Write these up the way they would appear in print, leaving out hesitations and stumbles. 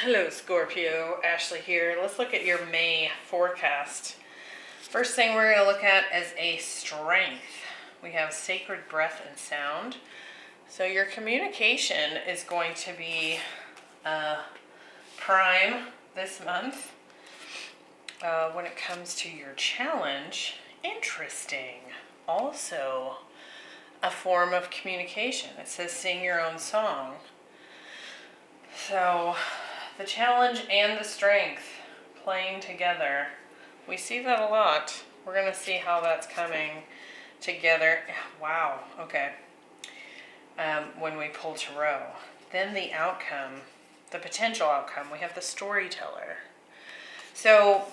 Hello Scorpio, Ashley here. Let's look at your May forecast. First thing we're going to look at is a strength. We have sacred breath and sound. So your communication is going to be prime this month. When it comes to your challenge, interesting. Also a form of communication. It says sing your own song. So the challenge and the strength playing together. We see that a lot. We're going to see how that's coming together. Wow, okay. When we pull tarot. Then the outcome, the potential outcome, we have the storyteller. So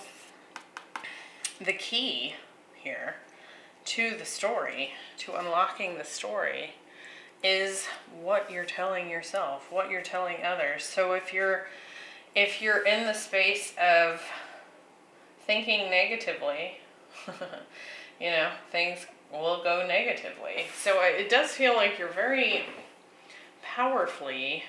the key here to the story, to unlocking the story, is what you're telling yourself, what you're telling others. So if you're in the space of thinking negatively, things will go negatively. So it does feel like you're very powerfully,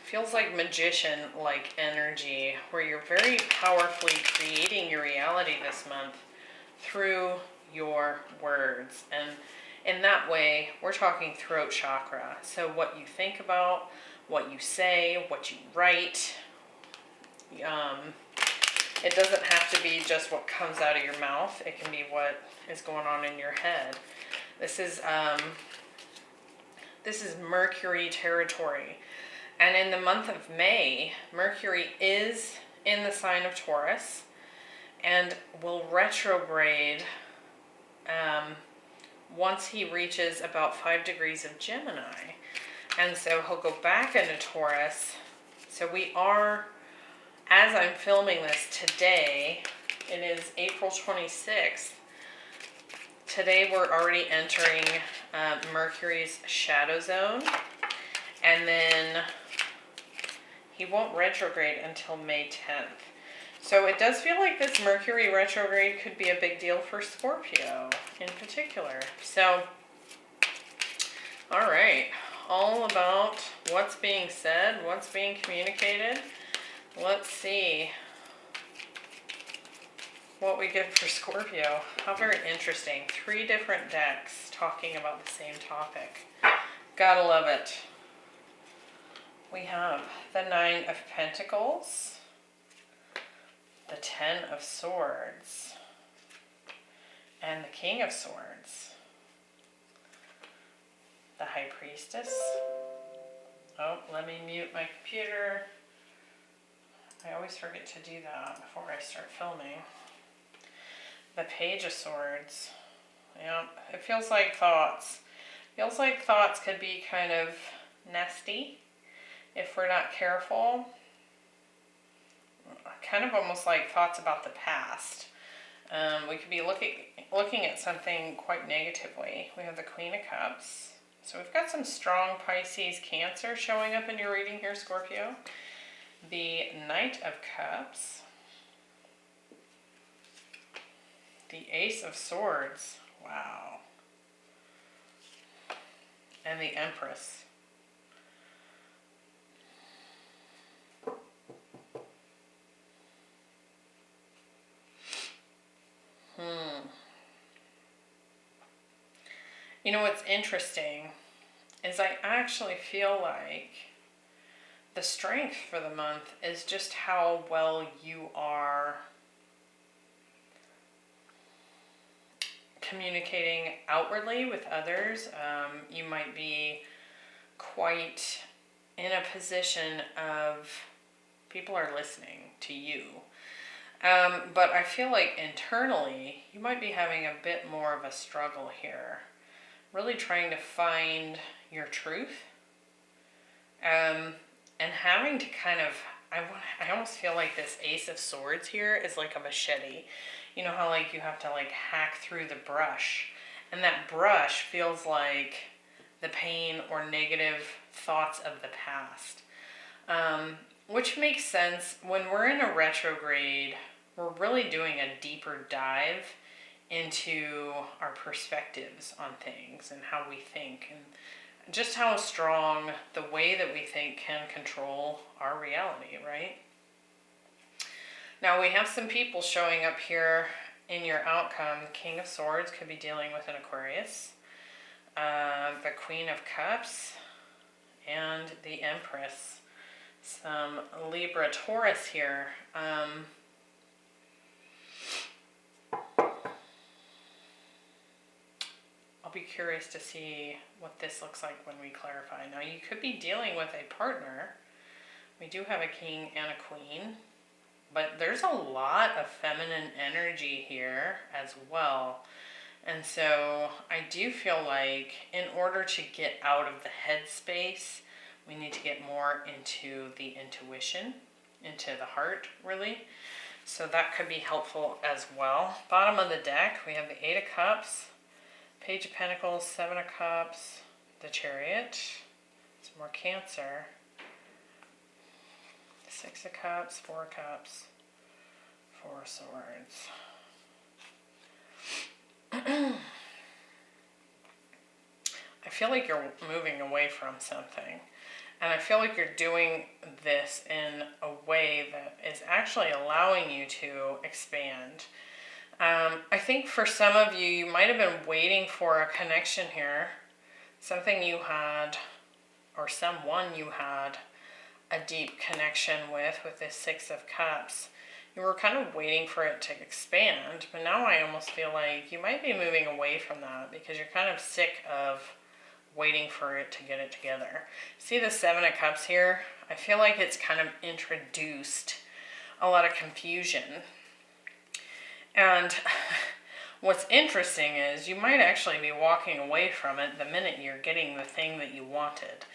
feels like magician-like energy, where you're very powerfully creating your reality this month through your words. And in that way, we're talking throat chakra. So what you think about, what you say, what you write. It doesn't have to be just what comes out of your mouth. It can be what is going on in your head. This is Mercury territory. And in the month of May, Mercury is in the sign of Taurus and will retrograde once he reaches about 5 degrees of Gemini. And so he'll go back into Taurus. So we are, as I'm filming this today, it is April 26th. Today we're already entering Mercury's shadow zone. And then he won't retrograde until May 10th. So it does feel like this Mercury retrograde could be a big deal for Scorpio in particular. So, all right, all about what's being said, what's being communicated. Let's see what we get for Scorpio. How very interesting. 3 different decks talking about the same topic. Gotta love it. We have the 9 of Pentacles, the 10 of Swords, and the King of Swords. The High Priestess. Oh, let me mute my computer. I always forget to do that before I start filming. The Page of Swords. Yeah, it feels like thoughts. Feels like thoughts could be kind of nasty if we're not careful. Kind of almost like thoughts about the past. We could be looking at something quite negatively. We have the Queen of Cups. So we've got some strong Pisces, Cancer showing up in your reading here, Scorpio. The Knight of Cups. The Ace of Swords. Wow. And the Empress. You know what's interesting is I actually feel like the strength for the month is just how well you are communicating outwardly with others. You might be quite in a position of people are listening to you. But I feel like internally you might be having a bit more of a struggle here. Really trying to find your truth. And having to kind of, I almost feel like this Ace of Swords here is like a machete. You know how like you have to like hack through the brush. And that brush feels like the pain or negative thoughts of the past. Which makes sense. When we're in a retrograde, we're really doing a deeper dive into our perspectives on things and how we think and just how strong the way that we think can control our reality, right? Now we have some people showing up here in your outcome. King of Swords could be dealing with an Aquarius, the Queen of Cups, and the Empress. Some Libra, Taurus here. I'll be curious to see what this looks like when we clarify. Now you could be dealing with a partner. We do have a king and a queen, but there's a lot of feminine energy here as well. And so I do feel like in order to get out of the head space, we need to get more into the intuition, into the heart, really. So that could be helpful as well. Bottom of the deck, we have the Eight of Cups, Page of Pentacles, Seven of Cups, the Chariot, some more Cancer, Six of Cups, Four of Cups, Four of Swords. I feel like you're moving away from something. And I feel like you're doing this in a way that is actually allowing you to expand. I think for some of you, you might have been waiting for a connection here. Something you had, or someone you had a deep connection with this Six of Cups. You were kind of waiting for it to expand, but now I almost feel like you might be moving away from that because you're kind of sick of waiting for it to get it together. See the Seven of Cups here? I feel like it's kind of introduced a lot of confusion. And what's interesting is you might actually be walking away from it the minute you're getting the thing that you wanted.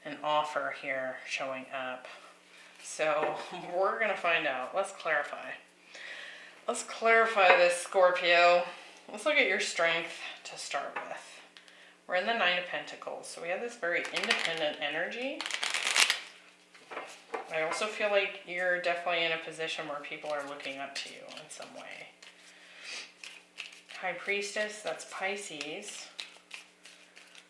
An offer here showing up. So we're going to find out. Let's clarify. Let's clarify this, Scorpio. Let's look at your strength to start with. We're in the Nine of Pentacles. So we have this very independent energy. I also feel like you're definitely in a position where people are looking up to you in some way. High Priestess, that's Pisces.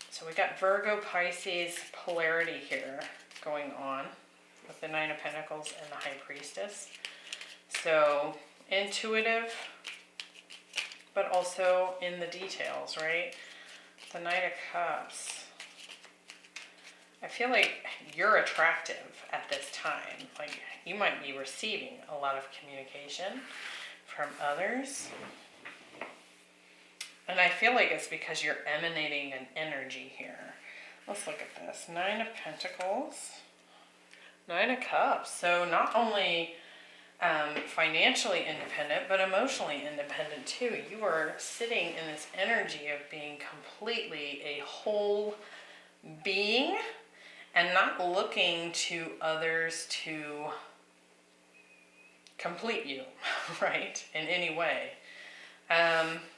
So we got Virgo, Pisces polarity here going on with the Nine of Pentacles and the High Priestess. So intuitive, but also in the details, right? The Knight of Cups. I feel like you're attractive at this time. Like you might be receiving a lot of communication from others. And I feel like it's because you're emanating an energy here. Let's look at this. Nine of Pentacles. Nine of Cups. So not only financially independent, but emotionally independent too. You are sitting in this energy of being completely a whole being and not looking to others to complete you, right, in any way.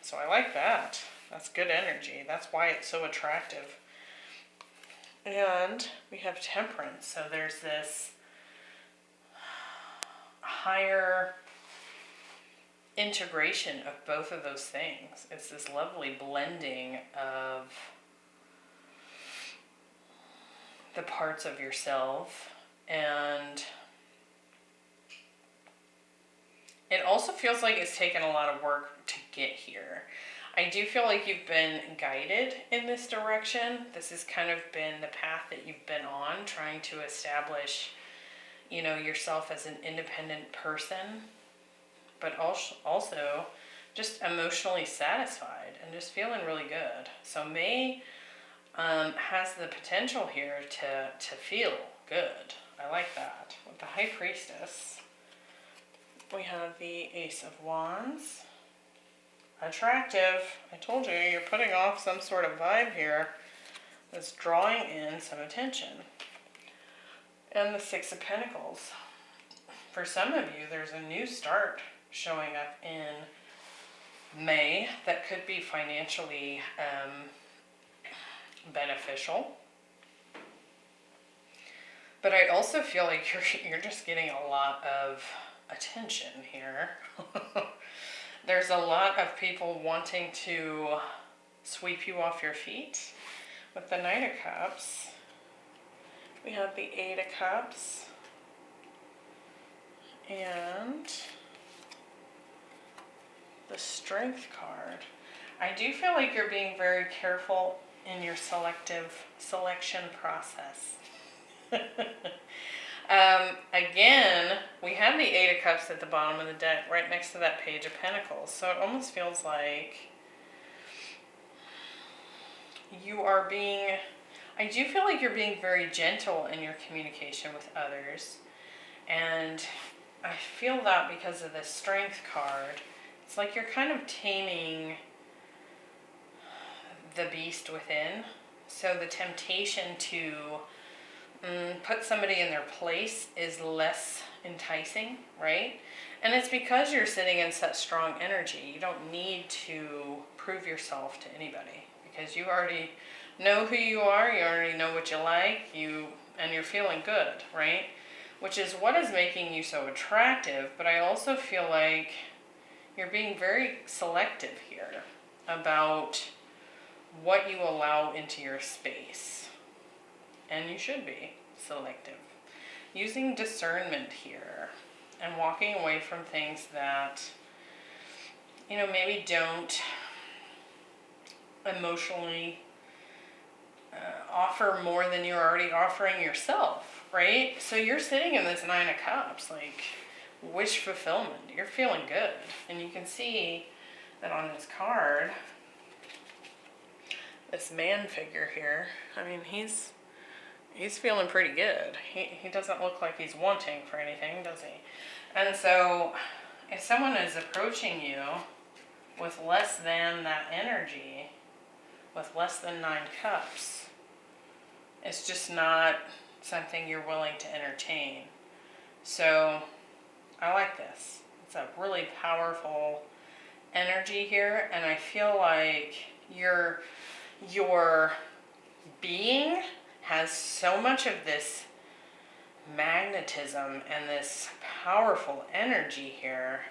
So I like that. That's good energy. That's why it's so attractive. And we have Temperance. So there's this higher integration of both of those things. It's this lovely blending of the parts of yourself, and it also feels like it's taken a lot of work to get here. I do feel like you've been guided in this direction. This has kind of been the path that you've been on, trying to establish, you know, yourself as an independent person, but also just emotionally satisfied and just feeling really good. So May has the potential here to feel good. I like that. With the High Priestess, we have the Ace of Wands. Attractive. I told you, you're putting off some sort of vibe here that's drawing in some attention. And the Six of Pentacles. For some of you, there's a new start showing up in May that could be financially beneficial. But I also feel like you're just getting a lot of attention here. There's a lot of people wanting to sweep you off your feet, With the Knight of Cups, we have the Eight of Cups and the Strength card. I do feel like you're being very careful in your selection process. Again, we have the Eight of Cups at the bottom of the deck right next to that Page of Pentacles. So it almost feels like you are being, I do feel like you're being very gentle in your communication with others. And I feel that because of the Strength card. It's like you're kind of taming the beast within. So the temptation to put somebody in their place is less enticing, right? And it's because you're sitting in such strong energy. You don't need to prove yourself to anybody because you already know who you are. You already know what you like. And you're feeling good, right? Which is what is making you so attractive. But I also feel like you're being very selective here about what you allow into your space. And you should be selective. Using discernment here and walking away from things that, maybe don't emotionally offer more than you're already offering yourself, right? So you're sitting in this Nine of Cups, like wish fulfillment. You're feeling good. And you can see that on this card, this man figure here, I mean, he's feeling pretty good. He doesn't look like he's wanting for anything, does he? And so if someone is approaching you with less than that energy, with less than 9 cups, it's just not something you're willing to entertain. So I like this. It's a really powerful energy here, and I feel like your being has so much of this magnetism and this powerful energy here.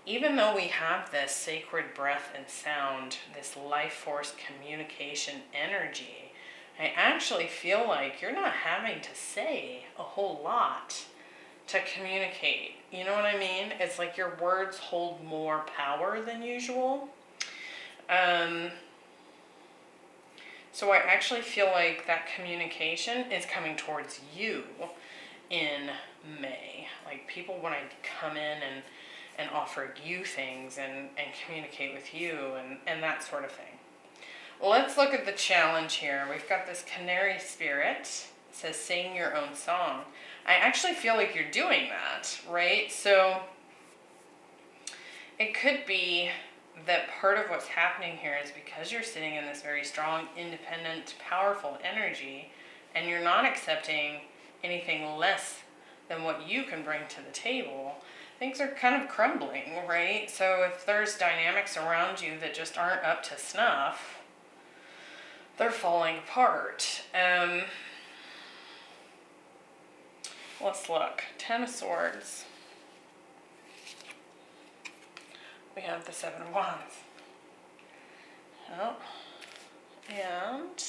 Even though we have this sacred breath and sound, this life force communication energy, I actually feel like you're not having to say a whole lot to communicate. You know what I mean? It's like your words hold more power than usual. So I actually feel like that communication is coming towards you in May. Like people want to come in and offer you things and communicate with you and that sort of thing. Let's look at the challenge here. We've got this canary spirit. It says sing your own song. I actually feel like you're doing that, right? So it could be that part of what's happening here is because you're sitting in this very strong, independent, powerful energy, and you're not accepting anything less than what you can bring to the table, things are kind of crumbling, right? So if there's dynamics around you that just aren't up to snuff, they're falling apart. Let's look. 10 of Swords. We have the 7 of Wands. Oh. And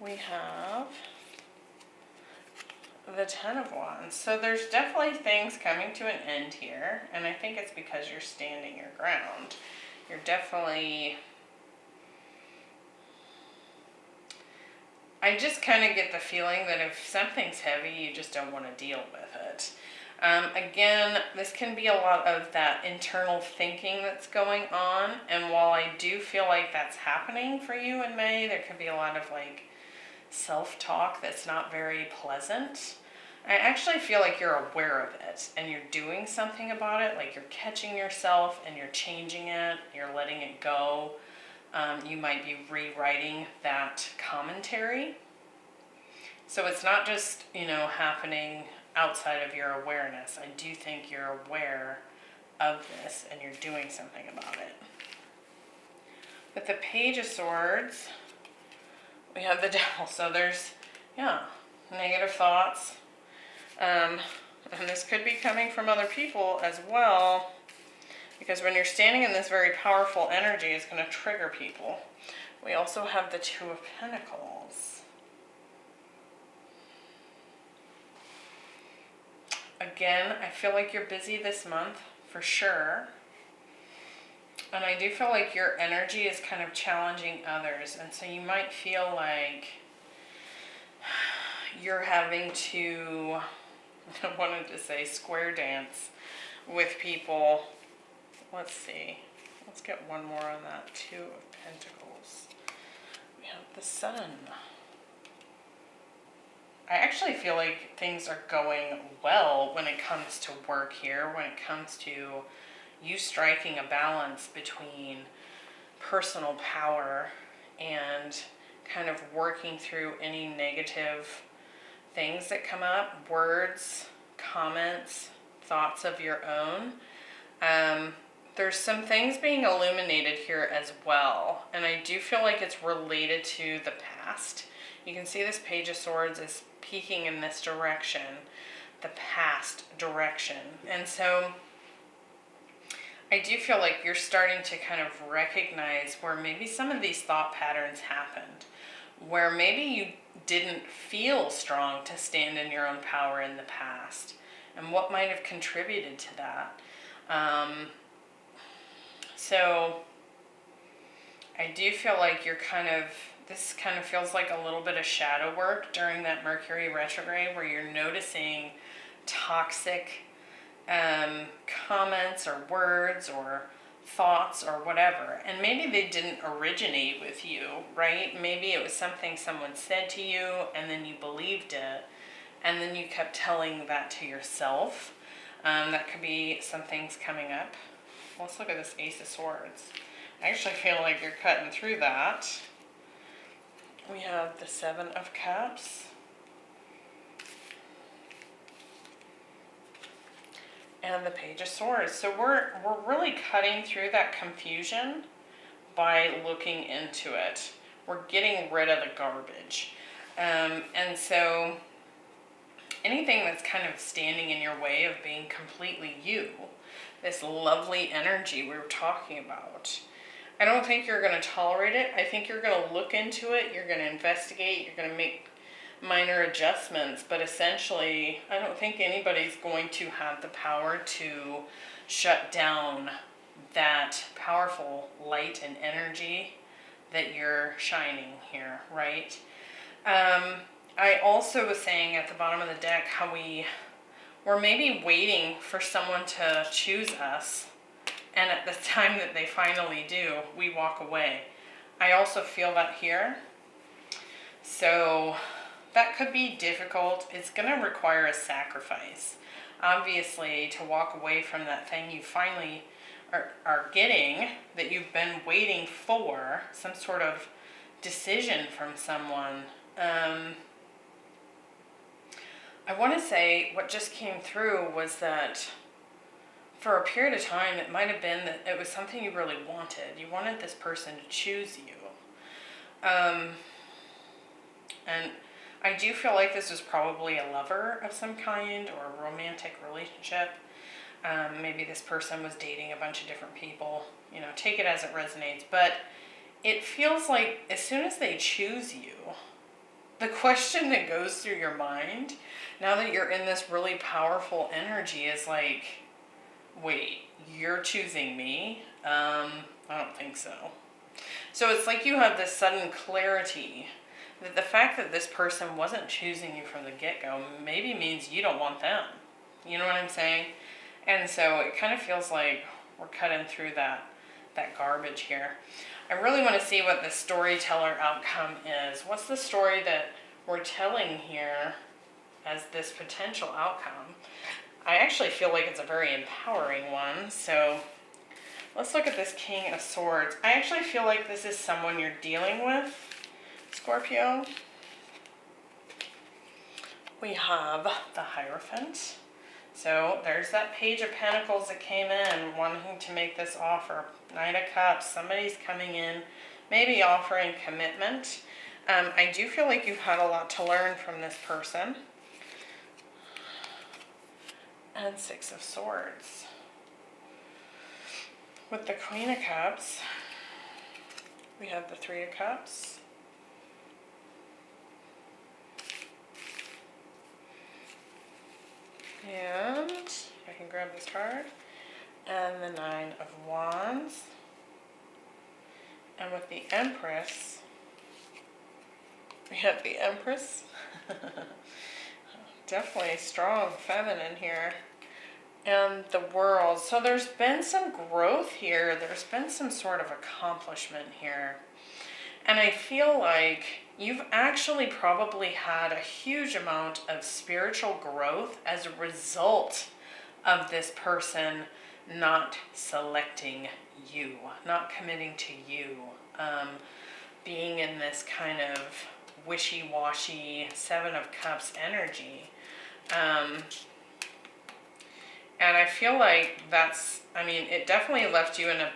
we have the 10 of Wands. So there's definitely things coming to an end here. And I think it's because you're standing your ground. You're definitely... I just kind of get the feeling that if something's heavy, you just don't want to deal with it. Again, this can be a lot of that internal thinking that's going on. And while I do feel like that's happening for you in May, there could be a lot of like self-talk that's not very pleasant. I actually feel like you're aware of it and you're doing something about it. Like you're catching yourself and you're changing it. You're letting it go. You might be rewriting that commentary. So it's not just, happening outside of your awareness. I do think you're aware of this and you're doing something about it. With the Page of Swords, we have the Devil. So there's, negative thoughts. And this could be coming from other people as well. Because when you're standing in this very powerful energy, it's going to trigger people. We also have the Two of Pentacles. Again, I feel like you're busy this month, for sure. And I do feel like your energy is kind of challenging others. And so you might feel like you're having to, I wanted to say square dance with people. Let's see. Let's get one more on that. Two of Pentacles. We have the Sun. I actually feel like things are going well when it comes to work here, when it comes to you striking a balance between personal power and kind of working through any negative things that come up, words, comments, thoughts of your own. There's some things being illuminated here as well, and I do feel like it's related to the past. You can see this Page of Swords is peeking in this direction, the past direction. And so I do feel like you're starting to kind of recognize where maybe some of these thought patterns happened, where maybe you didn't feel strong to stand in your own power in the past, and what might have contributed to that. So I do feel like you're this kind of feels like a little bit of shadow work during that Mercury retrograde, where you're noticing toxic comments or words or thoughts or whatever. And maybe they didn't originate with you, right? Maybe it was something someone said to you and then you believed it, and then you kept telling that to yourself. That could be some things coming up. Let's look at this Ace of Swords. I actually feel like you're cutting through that. We have the Seven of Cups. And the Page of Swords. So we're really cutting through that confusion by looking into it. We're getting rid of the garbage. And so anything that's kind of standing in your way of being completely you, this lovely energy we were talking about, I don't think you're going to tolerate it. I think you're going to look into it. You're going to investigate. You're going to make minor adjustments. But essentially, I don't think anybody's going to have the power to shut down that powerful light and energy that you're shining here, right? I also was saying at the bottom of the deck how we're maybe waiting for someone to choose us, and at the time that they finally do, we walk away. I also feel that here. So that could be difficult. It's going to require a sacrifice, obviously, to walk away from that thing you finally are getting, that you've been waiting for, some sort of decision from someone. I want to say what just came through was that for a period of time, it might have been that it was something you really wanted. You wanted this person to choose you. And I do feel like this was probably a lover of some kind or a romantic relationship. Maybe this person was dating a bunch of different people. You know, take it as it resonates. But it feels like as soon as they choose you, the question that goes through your mind, now that you're in this really powerful energy, is like, wait, you're choosing me? I don't think so. So it's like you have this sudden clarity that the fact that this person wasn't choosing you from the get-go maybe means you don't want them. You know what I'm saying? And so it kind of feels like we're cutting through that garbage here. I really want to see what the storyteller outcome is. What's the story that we're telling here as this potential outcome? I actually feel like it's a very empowering one. So let's look at this King of Swords. I actually feel like this is someone you're dealing with, Scorpio. We have the Hierophant. So there's that Page of Pentacles that came in wanting to make this offer. Knight of Cups, somebody's coming in, maybe offering commitment. I do feel like you've had a lot to learn from this person. And Six of Swords. With the Queen of Cups, We have the Three of Cups. And I can grab this card. And the Nine of Wands. And with the Empress, we have the Empress. Definitely strong feminine here. And the World. So there's been some growth here. There's been some sort of accomplishment here. And I feel like you've actually probably had a huge amount of spiritual growth as a result of this person not selecting you, not committing to you, being in this kind of wishy-washy Seven of Cups energy. And I feel like that's, I mean, it definitely left you in a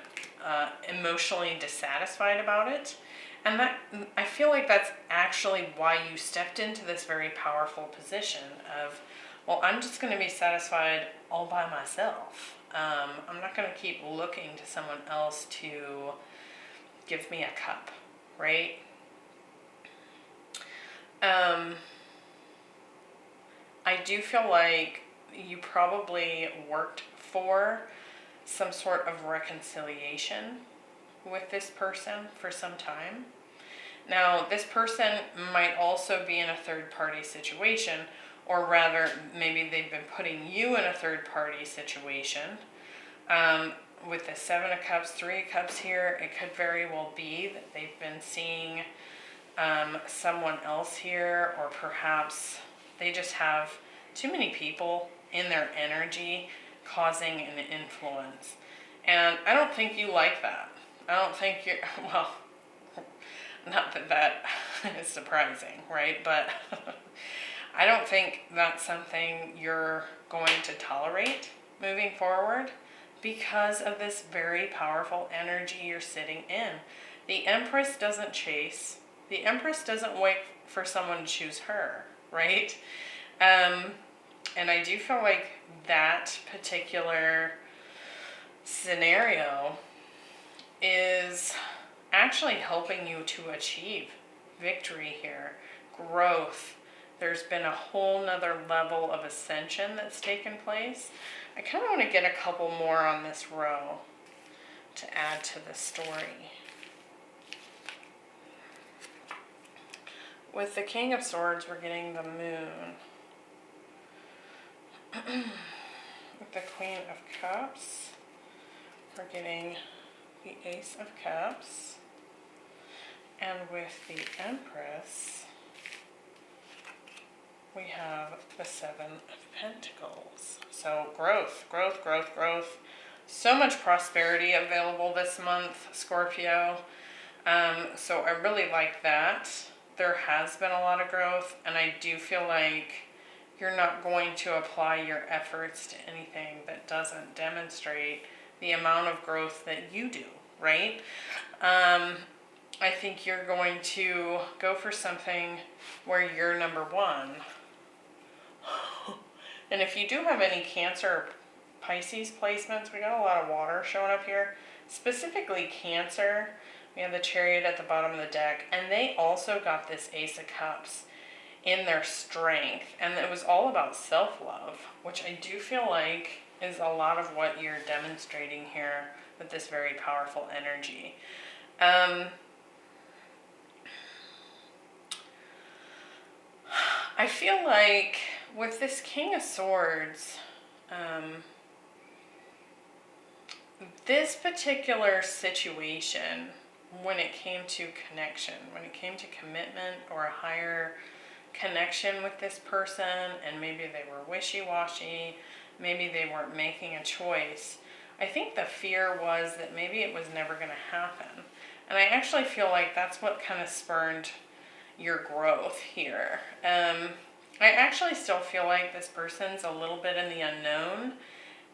emotionally dissatisfied about it. And that, I feel like that's actually why you stepped into this very powerful position of, well, I'm just going to be satisfied all by myself. I'm not going to keep looking to someone else to give me a cup, right? I do feel like you probably worked for some sort of reconciliation with this person for some time. Now, this person might also be in a third-party situation, or rather, maybe they've been putting you in a third-party situation. With the Seven of Cups, Three of Cups here, it could very well be that they've been seeing someone else here, or perhaps they just have too many people in their energy causing an influence. And I don't think you like that. I don't think you're, well, not that that is surprising, right? But I don't think that's something you're going to tolerate moving forward because of this very powerful energy you're sitting in. The Empress doesn't chase. The Empress doesn't wait for someone to choose her, right? And I do feel like that particular scenario is actually helping you to achieve victory here, growth. There's been a whole nother level of ascension that's taken place. I kind of want to get a couple more on this row to add to the story. With the King of Swords, we're getting the Moon. With the Queen of Cups, we're getting the Ace of Cups. And with the Empress, we have the Seven of Pentacles. So growth, growth, growth, growth. So much prosperity available this month, Scorpio. So I really like that. There has been a lot of growth, and I do feel like you're not going to apply your efforts to anything that doesn't demonstrate the amount of growth that you do, right? I think you're going to go for something where you're number one. And if you do have any Cancer or Pisces placements, we got a lot of water showing up here. Specifically Cancer, we have the Chariot at the bottom of the deck, and they also got this Ace of Cups in their strength. And it was all about self-love, which I do feel like is a lot of what you're demonstrating here with this very powerful energy. I feel like with this King of Swords, this particular situation, when it came to connection, when it came to commitment or a higher connection with this person, and maybe they were wishy-washy, maybe they weren't making a choice, I think the fear was that maybe it was never going to happen. And I actually feel like that's what kind of spurned your growth here. I actually still feel like this person's a little bit in the unknown,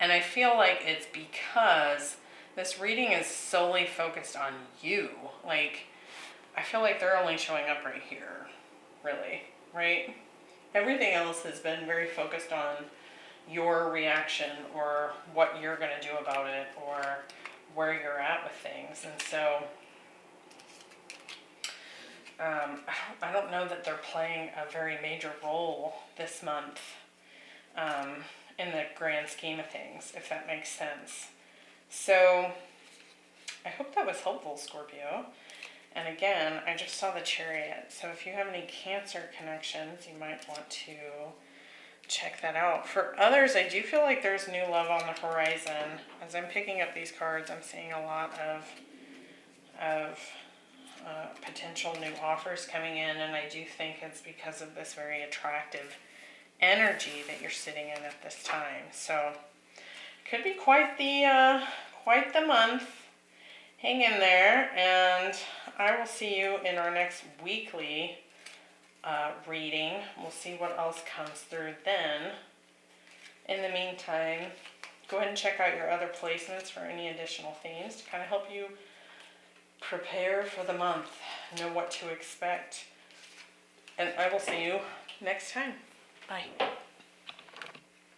and I feel like it's because this reading is solely focused on you. Like, I feel like they're only showing up right here, really, right? Everything else has been very focused on your reaction or what you're going to do about it or where you're at with things. And so I don't know that they're playing a very major role this month in the grand scheme of things, if that makes sense. So I hope that was helpful, Scorpio. And again, I just saw the Chariot. So if you have any Cancer connections, you might want to check that out. For others, I do feel like there's new love on the horizon. As I'm picking up these cards, I'm seeing a lot of potential new offers coming in, and I do think it's because of this very attractive energy that you're sitting in at this time. So could be quite the month. Hang in there, and I will see you in our next weekly reading. We'll see what else comes through then. In the meantime, go ahead and check out your other placements for any additional themes to kind of help you prepare for the month, know what to expect. And I will see you next time. Bye.